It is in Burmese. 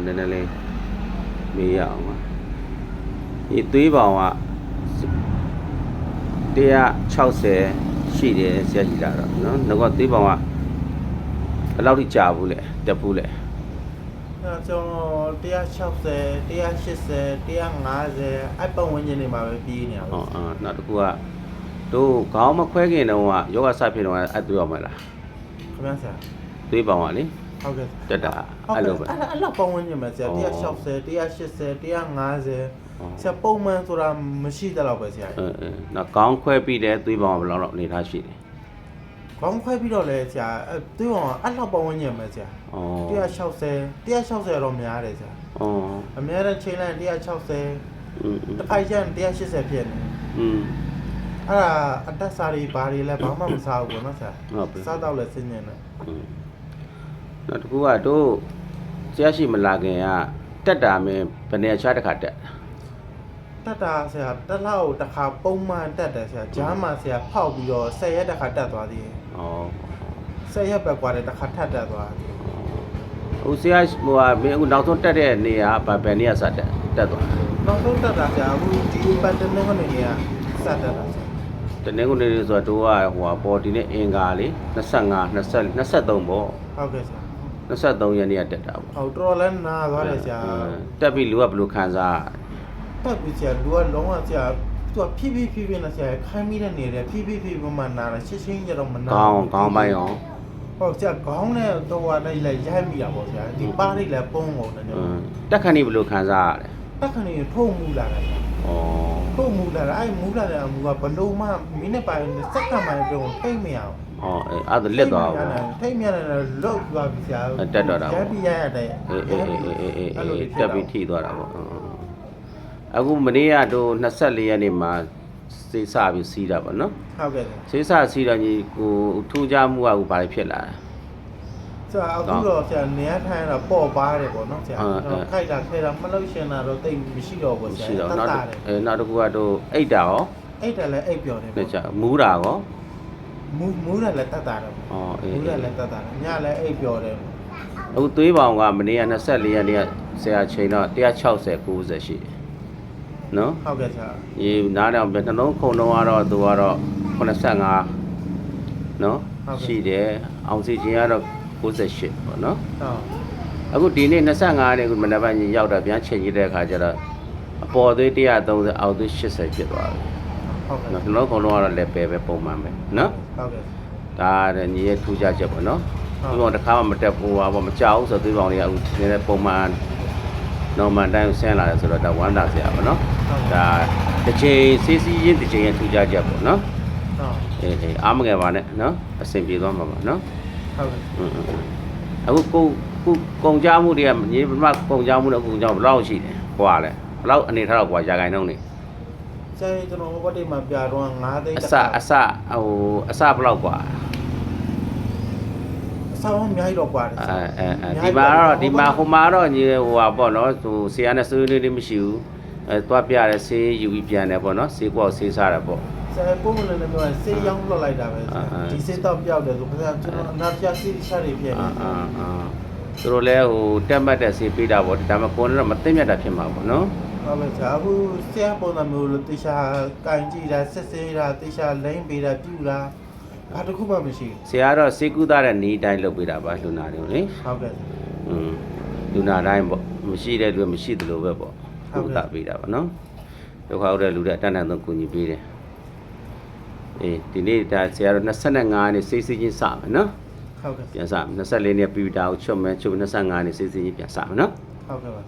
နည်းနည်းလေးမေးရအောင်ပါဒီသွေးပေါင်က160ရှိတယ်ဆရာကြီးလာတော့နော်ငါကသွေးပေါင်ကဘယ်လောက်ထိကြာဘူးလဲတက်ဘူးလဲ ကျွန်တော်160 180 150အဲ့ပတ်ဝန်းကျင်တွေမှာပဲပြေးနေရပါ ဟောနောက်တစ်ခုကတို့ခေါင်းမခွဲခင်တုန်းကယောဂစဖြစ်တော့အဲ့သွေးအောင်မလား ခင်ဗျာဆရာ သွေးပေါင်ကလေ ဟုတ်ကဲ့ တက်တာအဲ့လိုပဲ အဲ့လောက်ပတ်ဝန်းကျင်မှာဆရာ160 180 150ဆရာပုံမှန်ဆိုတာမရှိတဲ့လောက်ပဲဆရာ နောက်ခေါင်းခွဲပြီးတဲ့သွေးပေါင်ကဘယ်လောက်အနေထားရှိတယ် ခေါင်းခွဲပြီးတော့လဲဆရာသွေးပေါင်အဲ့လောက်ပတ်ဝန်းကျင်ပဲဆရာ160တော့များတယ်ဆရာအများနဲ့ချိန်လိုက်160တစ်ဖိုက်ကျန်180ဖြစ်နေအဲ့ဒါအတက်စားတွေဘာတွေလဲဘာမှမစားဘူးပေါ့နော်ဆရာစားတော့လဲစဉ်းနေတယ် နောက်တစ်ခုကတို့ဆရာရှိမလာခင်ကတက်တာမင်းဘယ်နေရာချတစ်ခါတက် ဆရာတစ်လောက်တစ်ခါပုံမှန်တက်တယ်ဆရာဂျားမှာဆရာဖောက်ပြီးတော့10ရက်တစ်ခါတက်သွားသေးတယ်10ရက်ပဲกว่าတယ်တစ်ခါထပ်တက်သွားတယ် ဟိုဆရာဟိုကမင်းအခုနောက်ဆုံးတက်တဲ့နေရာဘယ်နေရာစတက်သွား နောက်ဆုံးတက်တာဆရာအခုဒီပတ်တနေကနေကစတက်တာဆရာ တနင်္ဂနွေနေ့ဆိုတော့တို့ကဟိုဟာပေါ်ဒီနေ့အင်္ဂါလေ25 20 23ပေါ့ ဟုတ်ကဲ့ဆရာ 23ရက်နေ့ကတက်တာပေါ့ ဟုတ်တော်လည်းနာသွားတယ်ဆရာ တက်ပြီးလူကဘယ်လိုခံစား တက်ပြီးဆရာလူကလုံးဝဆရာသူကဖြည်းဖြည်းနဲ့ဆရာခိုင်းမိတဲ့နေတယ်ဖြည်းဖြည်းမှနာတာရှင်းရှင်းကြတော့မနာ ကောင်းပိုင်းရော ဟုတ်ဆရာခေါင်းနဲ့တော့လိုက်ရိုက်မိတာပေါ့ဆရာဒီပါးလေးလည်းပုံကုန်တယ်ည တက်ခဏနေဘယ်လိုခံစားရလဲ တက်ခဏနေထုံမူလာတာဆရာထုံမူလာတာအဲ့မူလာတဲ့အမူကဘလုံးမမိနစ်ပိုင်းစက္ကန့်ပိုင်းပြုံးထိတ်မရအောင် အဲ့ဒါလက်သွားဘူး ထိတ်မြရတယ်လုတ်သွားပြီဆရာ တက်တော့တာ ရပြီးရရတယ် အေးတက်ပြီးထိသွားတာပေါ့အခုမနေ့ကတို့24ရက်နေ့မှာစေးစပြီးစီးတာပေါ့နော် ဟုတ်ကဲ့ စေးစစီးတော့ညီကိုထူးခြားမှုကဘာတွေဖြစ်လာလဲ ဆရာအခုတော့ဆရာနေရာထိုင်တော့ပေါ့ပါတယ်ပေါ့နော်ဆရာခိုက်တာခဲတာမလို့ရှင်တာတော့တိတ်မရှိတော့ဘူးဆရာတတ်တာတယ် နောက်တစ်ခုကတို့အိတ်တာရော အိတ်တယ်လည်းအိတ်ပြော်တယ် လက်ချမူးတာရော မူးတယ်လည်းတတ်တာတယ်မူးတယ်လည်းတတ်တာတယ်ညလည်းအိတ်ပြော်တယ် အခုသွေးပေါင်ကမနေ့က24ရက်နေ့ကဆရာချိန်တော့160 90ရှိတယ်နော် ဟုတ်ကဲ့ဆရာ ဒီနားတော့နှလုံးခုံတော့ကတော့သူကတော့85နော်ရှိတယ်အောင်စီချင်းကတော့98ပေါ့နော် ဟုတ်အခုဒီနေ့25နဲ့ခုမနက်ပိုင်းရောက်တော့ပြန်ချိန်ကြည့်တဲ့အခါကျတော့အပေါ်သွေး130အောက်သွေး80ဖြစ်သွားပြီ ဟုတ်ကဲ့ နော်နှလုံးခုံတော့ကတော့လည်းပဲပုံမှန်ပဲနော် ဟုတ်ကဲ့ ဒါတဲ့ညီရဲ့ထူးခြားချက်ပေါ့နော်ဒီကောင်တစ်ခါမှမတက်ဘူးပါမကြောက်ဘူးဆိုသွေးပေါင်တွေကအခုနည်းနည်းပုံမှန်နော်မန်တိုင်းဆင်းလာတယ်ဆိုတော့ဒါဝမ်းသာစရာပေါ့နော်ဒါတစ်ချိန်စီးစီးချင်းတစ်ချိန်ရဲ့ထူးခြားချက်ပေါ့နော် ဟုတ် အေးအားမငယ်ပါနဲ့နော်အဆင်ပြေသွားမှာပါနော် ဟုတ်ကဲ့ အခုကုံကြမှုတွေကညီပထမကုံကြမှုနဲ့ကုံကြဘယ်လောက်ရှိတယ်ဟွာလဲဘယ်လောက်အနေထားတော့ကွာရာခိုင်နှုန်းနေ ဆရာကျွန်တော်ဘတ်တိတ်မှာပြတော့9သိန်း အစဘယ်လောက်ကွာ ဆောင်းအများကြီးတော့กว่าတယ် ဒီမှာဟိုမှာတော့ညီဟိုဟာပေါ့နော်ဟိုဆရာနဲ့ဆွေးနွေးလေးမရှိဘူးသွားပြတယ်ဆေးယူပြီးပြန်တယ်ပေါ့နော်ဆေးကောက်ဆေးစားတယ်ပေါ့ ဆရာပုံမှန်လည်းပြောရင်ဆေးရောင်းလွှတ်လိုက်တာပဲဒီဆေးတော့ပြောက်တယ်ဆိုခါကျွန်တော်အနာပြဆေးရှာတွေဖြစ်နေသူတို့လည်းဟိုတက်မှတ်တဲ့ဆေးပေးတာပေါ့ဒါမှကိုယ်တော့မသိမြတ်တာဖြစ်မှာပေါ့နော် ဟုတ်ကဲ့ဆရာအခုဆရာပုံစံမျိုးလို့တေချာကန်ကြည့်တာဆက်ဆေးတာတေချာလိမ့်ပေးတာပြူတာဘာတစ်ခုမှမရှိ ဆရာတော့ဆေးကုသတဲ့နေတိုင်းလုပ်ပေးတာပါလူနာတွေကိုလေ ဟုတ်ကဲ့ လူနာတိုင်းပေါ့မရှိတဲ့လူမရှိသလိုပဲပေါ့ကုသပေးတာပေါ့နော်ဒုက္ခရောက်တဲ့လူတွေအတန်းတန်းဆုံးကူညီပေးတယ်အေးဒီနေ့ဒါဆရာတော့25နှစ်စိတ်ချင်းစမယ်နော် ဟုတ်ကဲ့ ပြန်စမယ်24နှစ်ပြီးတာကိုချုပ်မယ်ချုပ်25နှစ်စိတ်ချင်းပြန်စမယ်နော် ဟုတ်ကဲ့ပါ